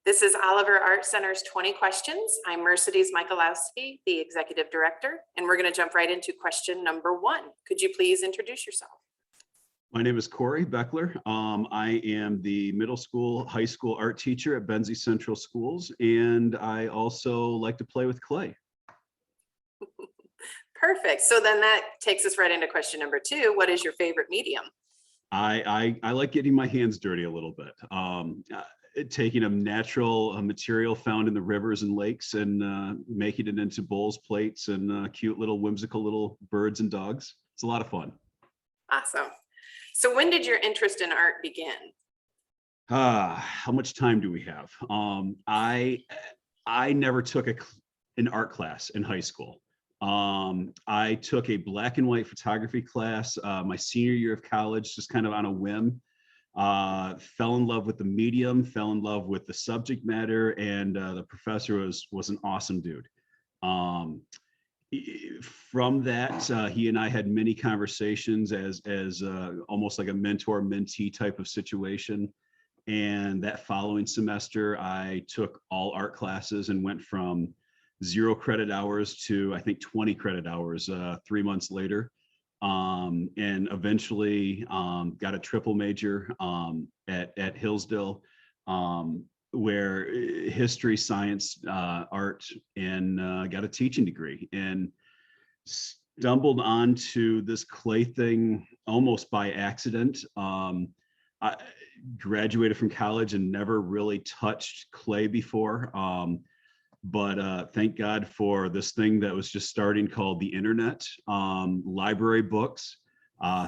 This is Oliver Art Center's 20 Questions. I'm Mercedes Michalowski, the Executive Director, and we're going to jump right into question number 1. Could you please introduce yourself? My name is Corey Bechler. I am the middle school, high school art teacher at Benzie Central Schools, and I also like to play with clay. Perfect. So then that takes us right into question number 2. What is your favorite medium? I like getting my hands dirty a little bit. Taking a natural material found in the rivers and lakes and making it into bowls, plates, and cute little whimsical little birds and dogs. It's a lot of fun. Awesome. So when did your interest in art begin? How much time do we have? I never took an art class in high school. I took a black and white photography class my senior year of college, just kind of on a whim. Fell in love with the medium, fell in love with the subject matter, and the professor was an awesome dude. From that, he and I had many conversations as almost like a mentor-mentee type of situation. And that following semester, I took all art classes and went from 0 credit hours to I think 20 credit hours 3 months later. And eventually got a triple major at Hillsdale, where history, science, art, and got a teaching degree, and stumbled onto this clay thing almost by accident. I graduated from college and never really touched clay before. But thank God for this thing that was just starting called the internet, library books.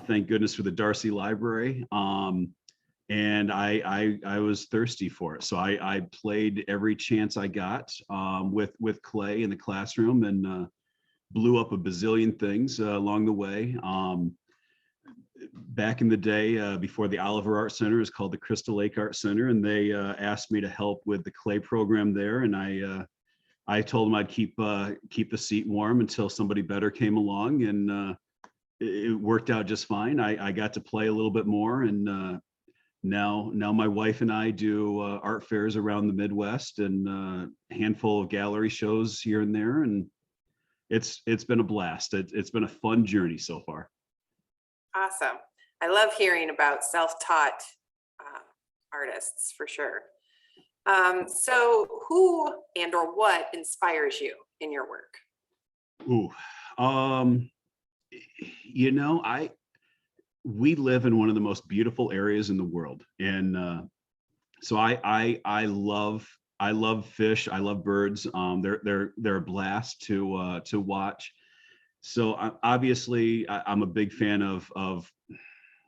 Thank goodness for the Darcy Library. And I was thirsty for it. So I played every chance I got with clay in the classroom and blew up a bazillion things along the way. Back in the day, before the Oliver Art Center, is called the Crystal Lake Art Center, and they asked me to help with the clay program there. And I told them I'd keep the seat warm until somebody better came along, and it worked out just fine. I got to play a little bit more, and now my wife and I do art fairs around the Midwest and a handful of gallery shows here and there, and it's been a blast. It's been a fun journey so far. Awesome. I love hearing about self-taught artists for sure. So who and or what inspires you in your work? Ooh, we live in one of the most beautiful areas in the world, and so I love fish. I love birds. They're a blast to watch. So obviously I'm a big fan of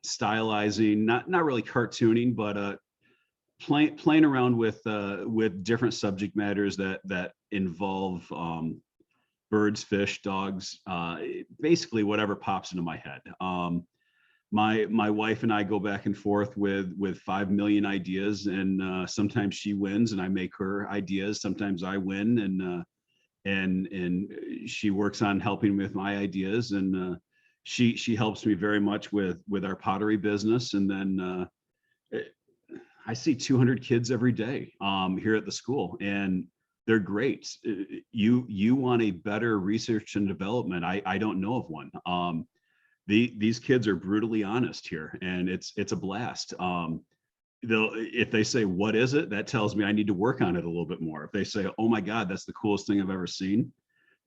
stylizing, not really cartooning, but playing around with different subject matters that involve birds, fish, dogs, basically whatever pops into my head. My wife and I go back and forth with 5 million ideas, and sometimes she wins and I make her ideas. Sometimes I win, and she works on helping with my ideas, and she helps me very much with our pottery business. And then I see 200 kids every day here at the school, and they're great. You want a better research and development. I don't know of one. These kids are brutally honest here, and it's a blast. If they say, what is it? That tells me I need to work on it a little bit more. If they say, oh my God, that's the coolest thing I've ever seen,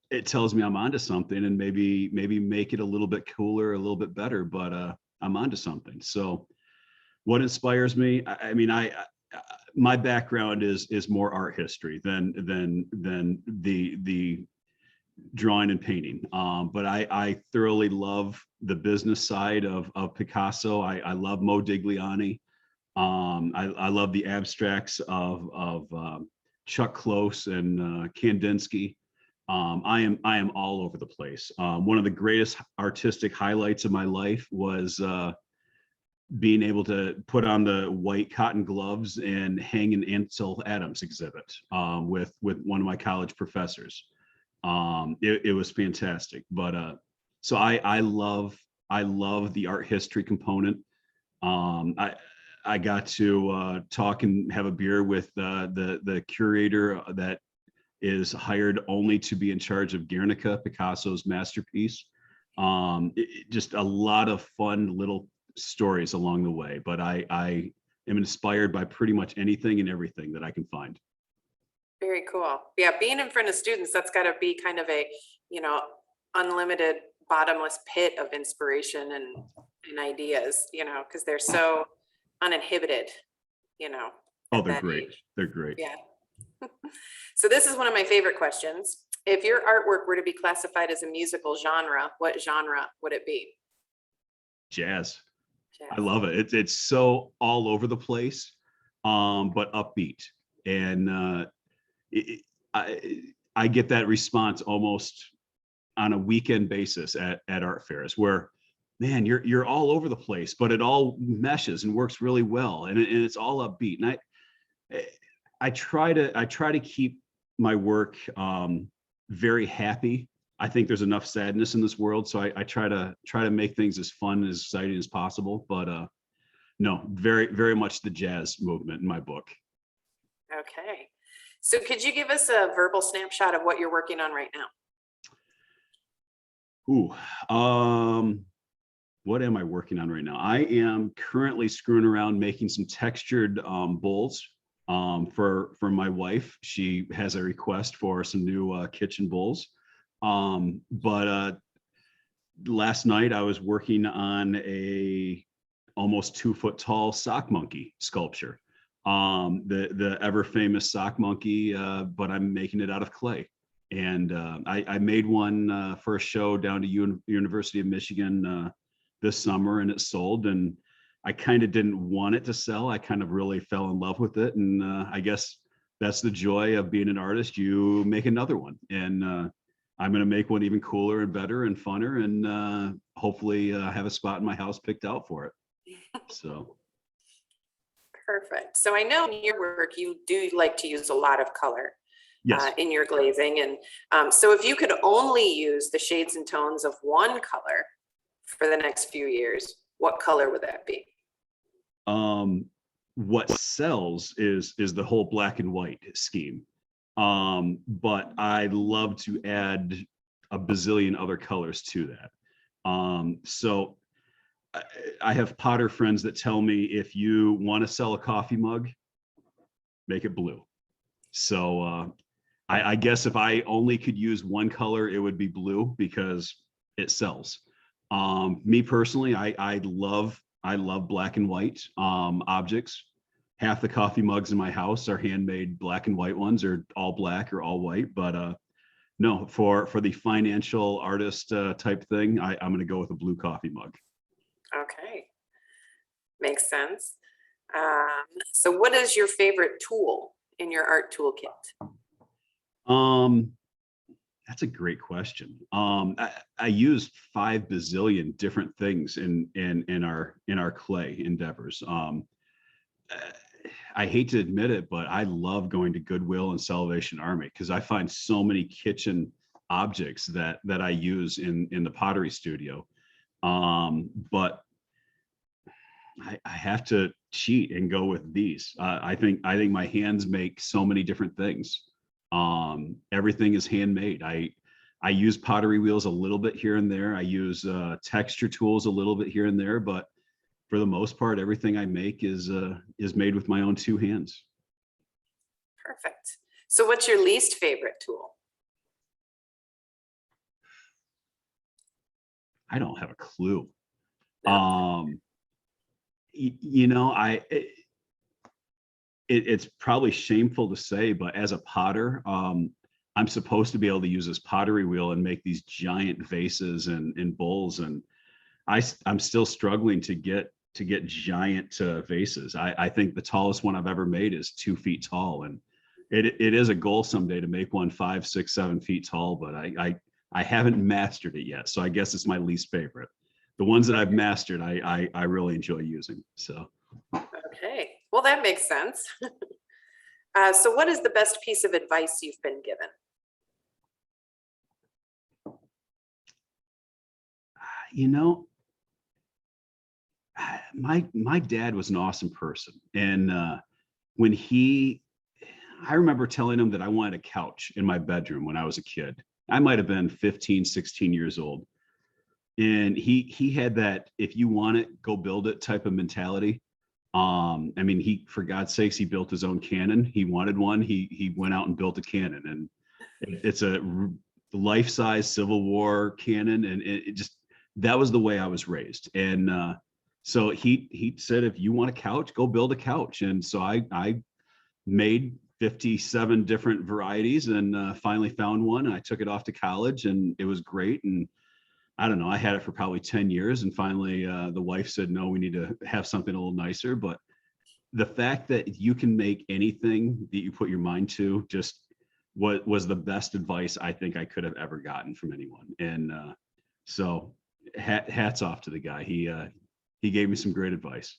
it tells me I'm onto something, and maybe make it a little bit cooler, a little bit better, but I'm onto something. So what inspires me? I mean, my background is more art history than the drawing and painting. But I thoroughly love the business side of Picasso. I love Modigliani. I love the abstracts of Chuck Close and Kandinsky. I am all over the place. One of the greatest artistic highlights of my life was being able to put on the white cotton gloves and hang an Ansel Adams exhibit with one of my college professors. It was fantastic. But so I love the art history component. I got to talk and have a beer with the curator that is hired only to be in charge of Guernica, Picasso's masterpiece. Just a lot of fun little stories along the way, but I am inspired by pretty much anything and everything that I can find. Very cool. Yeah, being in front of students, that's got to be kind of a, unlimited bottomless pit of inspiration and ideas, because they're so uninhibited, Oh, at they're that great. age. They're great. Yeah. So this is one of my favorite questions. If your artwork were to be classified as a musical genre, what genre would it be? Jazz. I Jazz. love it. It's so all over the place, but upbeat. And it, I get that response almost on a weekend basis at art fairs where, man, you're all over the place, but it all meshes and works really well. And it's all upbeat. And I try to keep my work very happy. I think there's enough sadness in this world, so I try to make things as fun and as exciting as possible. But no, very very much the jazz movement in my book. Okay. So could you give us a verbal snapshot of what you're working on right now? Ooh, what am I working on right now? I am currently screwing around making some textured bowls for my wife. She has a request for some new kitchen bowls. But last night I was working on a almost 2 foot tall sock monkey sculpture. The ever famous sock monkey, but I'm making it out of clay. And I made one for a show down to University of Michigan this summer, and it sold. And I kind of didn't want it to sell. I kind of really fell in love with it. And I guess that's the joy of being an artist. You make another one. And I'm going to make one even cooler and better and funner, and hopefully have a spot in my house picked out for it. So. Perfect. So I know in your work, you do like to use a lot of color Yes. in your glazing. And so if you could only use the shades and tones of one color for the next few years, what color would that be? What sells is the whole black and white scheme. But I love to add a bazillion other colors to that. So I have potter friends that tell me, if you want to sell a coffee mug, make it blue. So I guess if I only could use one color, it would be blue because it sells. Me personally, I love black and white objects. Half the coffee mugs in my house are handmade black and white ones, or all black or all white. But no, for the financial artist type thing, I'm going to go with a blue coffee mug. Okay. Makes sense. So what is your favorite tool in your art toolkit? That's a great question. I use 5 bazillion different things in our clay endeavors. I hate to admit it, but I love going to Goodwill and Salvation Army because I find so many kitchen objects that I use in the pottery studio. But I have to cheat and go with these. I think my hands make so many different things. Everything is handmade. I use pottery wheels a little bit here and there. I use texture tools a little bit here and there, but for the most part, everything I make is made with my own 2 hands. Perfect. So what's your least favorite tool? I don't have a clue. No. It's probably shameful to say, but as a potter, I'm supposed to be able to use this pottery wheel and make these giant vases and bowls, and I'm still struggling to get giant vases. I think the tallest one I've ever made is 2 feet tall, and it is a goal someday to make one 5, 6, 7 feet tall, but I haven't mastered it yet. So I guess it's my least favorite. The ones that I've mastered, I really enjoy using. So. Okay. Well, that makes sense. So what is the best piece of advice you've been given? You know, my dad was an awesome person. And when I remember telling him that I wanted a couch in my bedroom when I was a kid. I might have been 15, 16 years old. And he had that, if you want it, go build it type of mentality. I mean, for God's sakes, he built his own cannon. He wanted one. He went out and built a cannon, and it's a life-size Civil War cannon. And it just, that was the way I was raised. And so he said, if you want a couch, go build a couch. And so I made 57 different varieties and finally found one. And I took it off to college, and it was great. And I don't know, I had it for probably 10 years, and finally the wife said, no, we need to have something a little nicer. But the fact that you can make anything that you put your mind to, just what was the best advice I think I could have ever gotten from anyone. And so hats off to the guy. He gave me some great advice.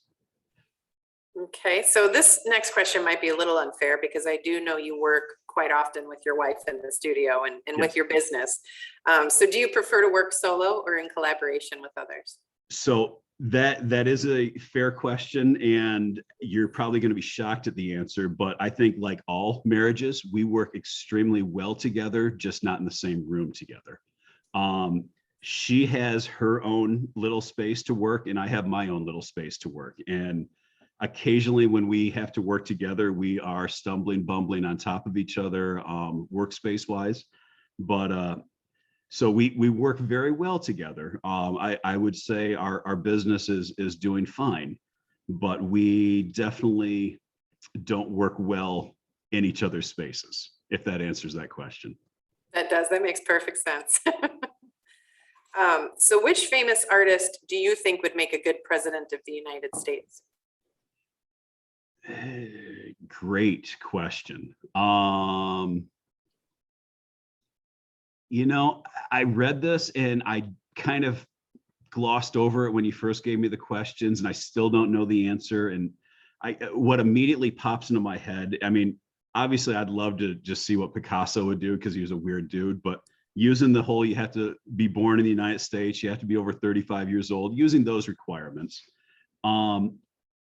Okay, so this next question might be a little unfair because I do know you work quite often with your wife in the studio and Yes. with your business. So do you prefer to work solo or in collaboration with others? So that is a fair question, and you're probably going to be shocked at the answer, but I think, like all marriages, we work extremely well together, just not in the same room together. She has her own little space to work, and I have my own little space to work. And occasionally when we have to work together, we are stumbling, bumbling on top of each other, workspace wise. But so we work very well together. I would say our business is doing fine, but we definitely don't work well in each other's spaces, if that answers that question. That does, that makes perfect sense. So which famous artist do you think would make a good president of the United States? Great question. You know, I read this and I kind of glossed over it when you first gave me the questions, and I still don't know the answer. And what immediately pops into my head, I mean, obviously I'd love to just see what Picasso would do because he was a weird dude, but using the whole, you have to be born in the United States, you have to be over 35 years old, using those requirements.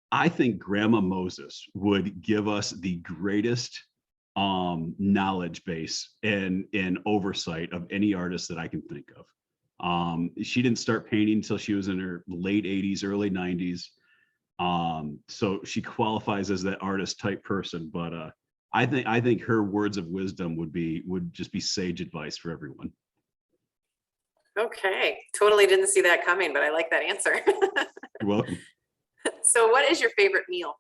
I think Grandma Moses would give us the greatest knowledge base and oversight of any artist that I can think of. She didn't start painting until she was in her late 80s, early 90s. So she qualifies as that artist type person, but I think her words of wisdom would just be sage advice for everyone. Okay, totally didn't see that coming, but I like that answer. You're welcome. So what is your favorite meal?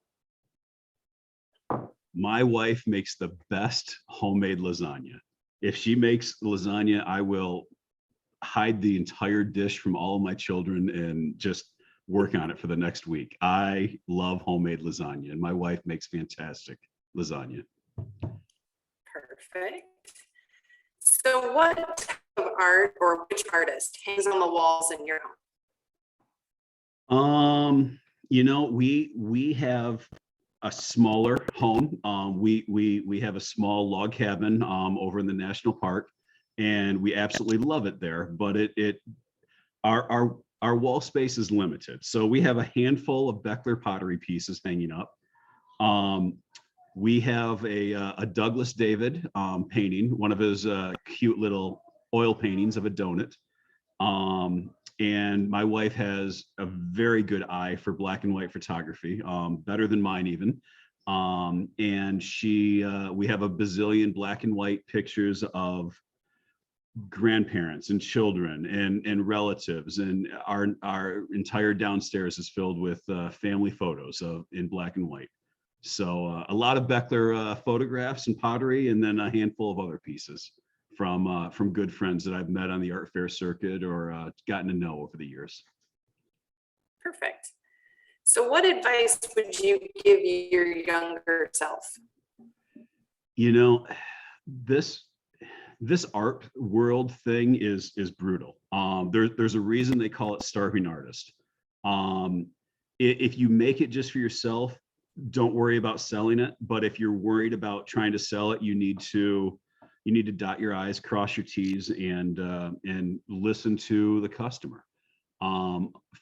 My wife makes the best homemade lasagna. If she makes lasagna, I will hide the entire dish from all of my children and just work on it for the next week. I love homemade lasagna, and my wife makes fantastic lasagna. Perfect. So what type of art or which artist hangs on the walls in your home? You know, we have a smaller home. We have a small log cabin over in the national park, and we absolutely love it there. But our wall space is limited, so we have a handful of Bechler pottery pieces hanging up. We have a Douglas David painting, one of his cute little oil paintings of a donut. And my wife has a very good eye for black and white photography, better than mine even. And we have a bazillion black and white pictures of grandparents and children and relatives, and our entire downstairs is filled with family photos in black and white. So a lot of Bechler photographs and pottery, and then a handful of other pieces from good friends that I've met on the art fair circuit or gotten to know over the years. Perfect. So what advice would you give your younger self? You know, this art world thing is brutal. There's a reason they call it starving artist. If you make it just for yourself, don't worry about selling it. But if you're worried about trying to sell it, you need to dot your I's, cross your T's, and listen to the customer.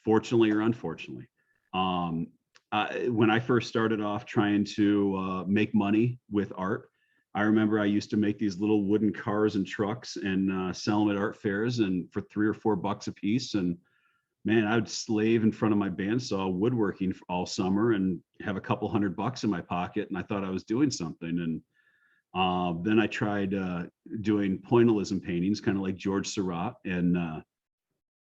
Fortunately or unfortunately, When I first started off trying to make money with art, I remember I used to make these little wooden cars and trucks and sell them at art fairs and for $3 or $4 a piece. And man, I would slave in front of my bandsaw woodworking all summer and have a couple $100 in my pocket. And I thought I was doing something. And then I tried doing pointillism paintings, kind of like George Seurat. And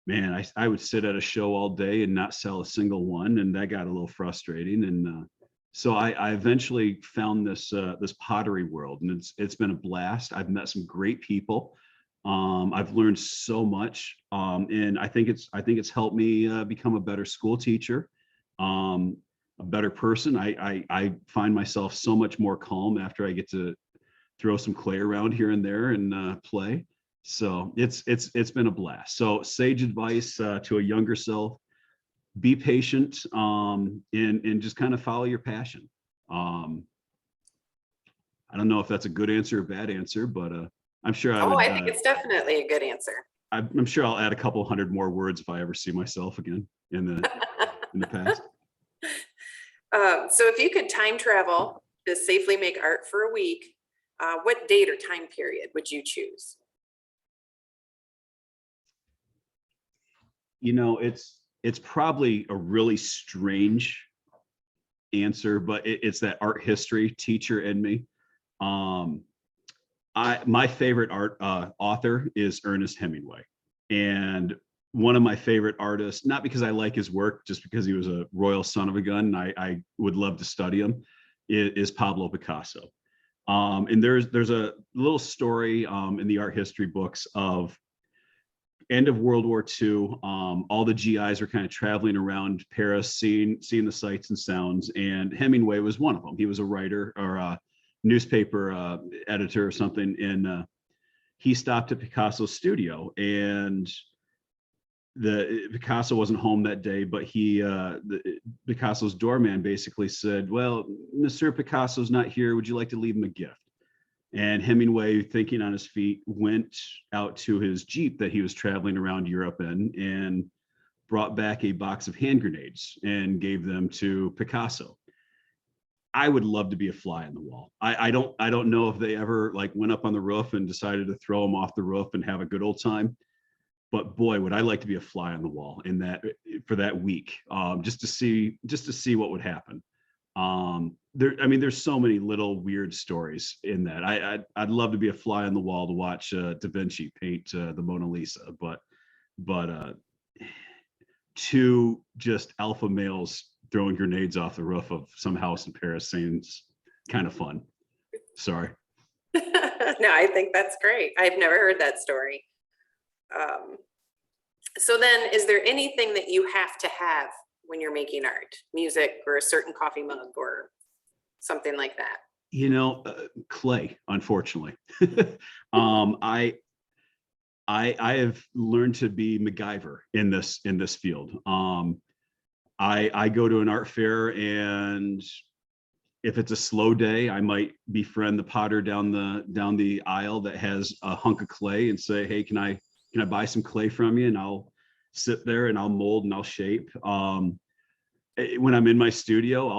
man, I would sit at a show all day and not sell a single one. And that got a little frustrating. And so I eventually found this pottery world, and it's been a blast. I've met some great people. I've learned so much, and I think it's helped me become a better school teacher, a better person. I find myself so much more calm after I get to throw some clay around here and there and play. So it's been a blast. So sage advice to a younger self: be patient, and just kind of follow your passion. I don't know if that's a good answer or bad answer, but I'm sure I would. I think it's definitely a good answer. I'm sure I'll add a couple hundred more words if I ever see myself again in the past. So if you could time travel to safely make art for a week, what date or time period would you choose? You know, it's probably a really strange answer, but it's that art history teacher in me. My favorite art author is Ernest Hemingway, and one of my favorite artists, not because I like his work, just because he was a royal son of a gun. I would love to study him. Is Pablo Picasso. And there's a little story in the art history books of end of World War II. All the GIs were kind of traveling around Paris, seeing the sights and sounds, and Hemingway was one of them. He was a writer or a newspaper editor or something, and he stopped at Picasso's studio, and Picasso wasn't home that day, but Picasso's doorman basically said, "Well, Monsieur Picasso's not here. Would you like to leave him a gift?" And Hemingway, thinking on his feet, went out to his Jeep that he was traveling around Europe in and brought back a box of hand grenades and gave them to Picasso. I would love to be a fly on the wall. I don't know if they ever like went up on the roof and decided to throw them off the roof and have a good old time. But boy, would I like to be a fly on the wall in that for that week, just to see what would happen. There's so many little weird stories in that. I'd love to be a fly on the wall to watch Da Vinci paint the Mona Lisa, but two just alpha males throwing grenades off the roof of some house in Paris seems kind of fun. Sorry. No, I think that's great. I've never heard that story. So then, is there anything that you have to have when you're making art? Music or a certain coffee mug or something like that? You know, clay, unfortunately. I have learned to be MacGyver in this field. I go to an art fair, and if it's a slow day, I might befriend the potter down the aisle that has a hunk of clay and say, "Hey, can I buy some clay from you?" And I'll sit there and I'll mold and I'll shape. When I'm in my studio,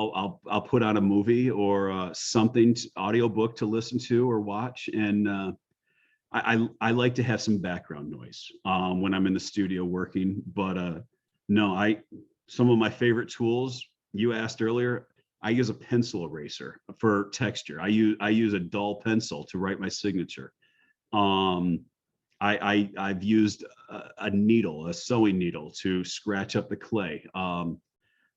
I'll put on a movie or something, audiobook to listen to or watch, and I like to have some background noise when I'm in the studio working. But no, some of my favorite tools you asked earlier, I use a pencil eraser for texture. I use a dull pencil to write my signature. I've used a needle, a sewing needle, to scratch up the clay.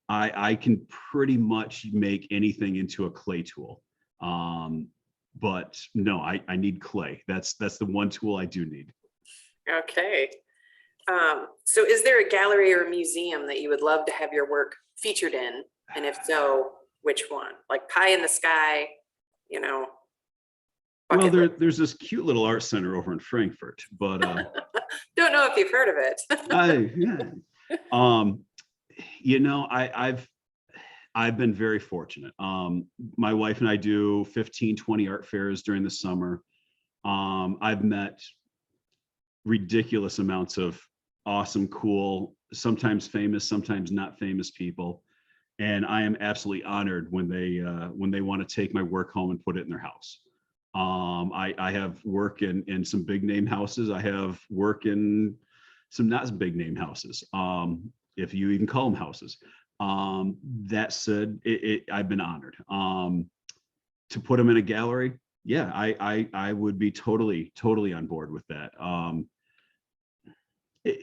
I can pretty much make anything into a clay tool. But no, I need clay. That's the one tool I do need. Okay. So is there a gallery or a museum that you would love to have your work featured in? And if so, which one? Like pie in the sky, you know? Well, there's this cute little art center over in Frankfurt, but don't know if you've heard of it. yeah. You know, I've been very fortunate. My wife and I do 15, 20 art fairs during the summer. I've met ridiculous amounts of awesome, cool, sometimes famous, sometimes not famous people. And I am absolutely honored when they want to take my work home and put it in their house. I have work in some big name houses. I have work in some not as big name houses, if you even call them houses. That said, I've been honored. To put them in a gallery, yeah, I would be totally on board with that. It,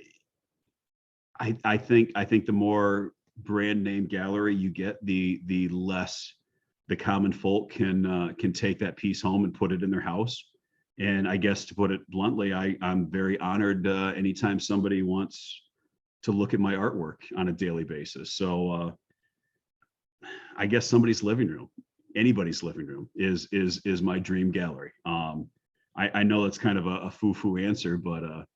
I think the more brand name gallery you get, the less the common folk can take that piece home and put it in their house. And I guess, to put it bluntly, I'm very honored anytime somebody wants to look at my artwork on a daily basis. So I guess somebody's living room, anybody's living room is my dream gallery. I know that's kind of a foo-foo answer, but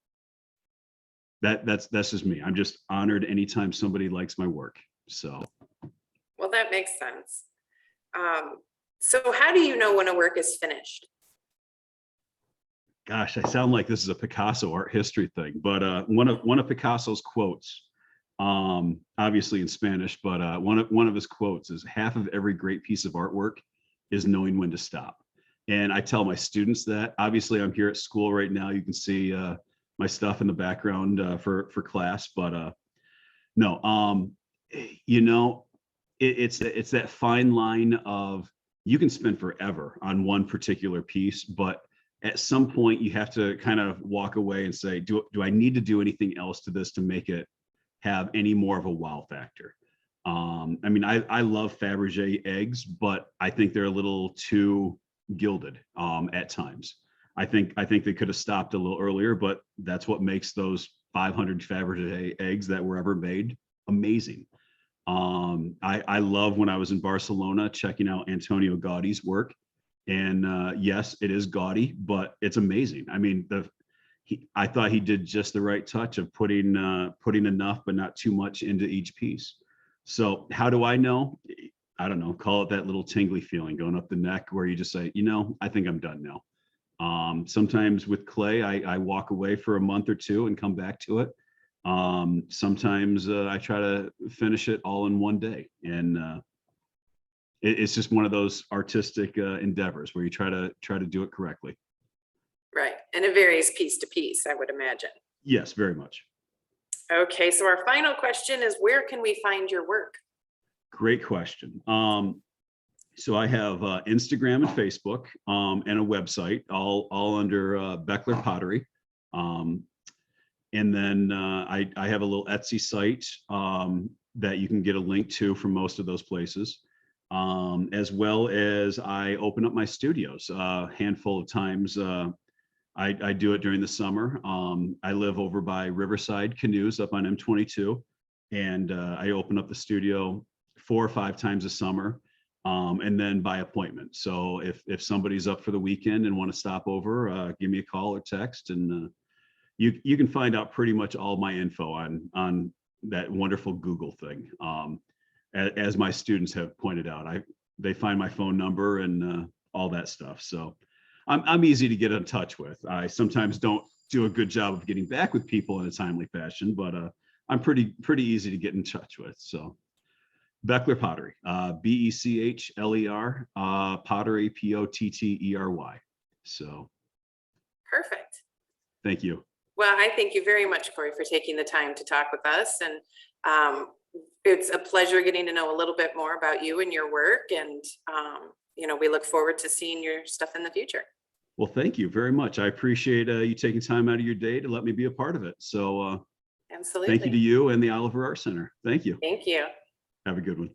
that's just me. I'm just honored anytime somebody likes my work. So, Well, that makes sense. So how do you know when a work is finished? gosh, I sound like this is a Picasso art history thing, but one of Picasso's quotes, obviously in Spanish, but one of his quotes is, "Half of every great piece of artwork is knowing when to stop." And I tell my students that. Obviously, I'm here at school right now. You can see my stuff in the background for class, but no, you know, it's that fine line of, you can spend forever on one particular piece, but at some point you have to kind of walk away and say, do I need to do anything else to this to make it have any more of a wow factor? I mean, I love Fabergé eggs, but I think they're a little too gilded at times. I think they could have stopped a little earlier, but that's what makes those 500 Fabergé eggs that were ever made amazing. I love when I was in Barcelona checking out Antonio Gaudi's work. And yes, it is gaudy, but it's amazing. I mean, I thought he did just the right touch of putting enough, but not too much into each piece. So how do I know? I don't know, call it that little tingly feeling going up the neck where you just say, I think I'm done now. Sometimes with clay, I walk away for a month or two and come back to it. Sometimes I try to finish it all in one day. And it's just one of those artistic endeavors where you try to do it correctly. Right. And it varies piece to piece, I would imagine. Yes, very much. Okay. So our final question is, where can we find your work? Great question. So I have Instagram and Facebook and a website, all under Bechler Pottery. And then I have a little Etsy site that you can get a link to from most of those places. As well as I open up my studios a handful of times. I do it during the summer. I live over by Riverside Canoes up on M22, and I open up the studio 4 or 5 times a summer, and then by appointment. So if somebody's up for the weekend and want to stop over, give me a call or text, and you can find out pretty much all my info on that wonderful Google thing. As my students have pointed out, they find my phone number and all that stuff. So I'm easy to get in touch with. I sometimes don't do a good job of getting back with people in a timely fashion, but I'm pretty easy to get in touch with. So Bechler Pottery, Bechler, Pottery, Pottery. So Perfect. thank you. Well, I thank you very much, Corey, for taking the time to talk with us. And it's a pleasure getting to know a little bit more about you and your work. And, we look forward to seeing your stuff in the future. Well, thank you very much. I appreciate you taking time out of your day to let me be a part of it. So absolutely. thank you to you and the Oliver Art Center. Thank you. Thank you. Have a good one.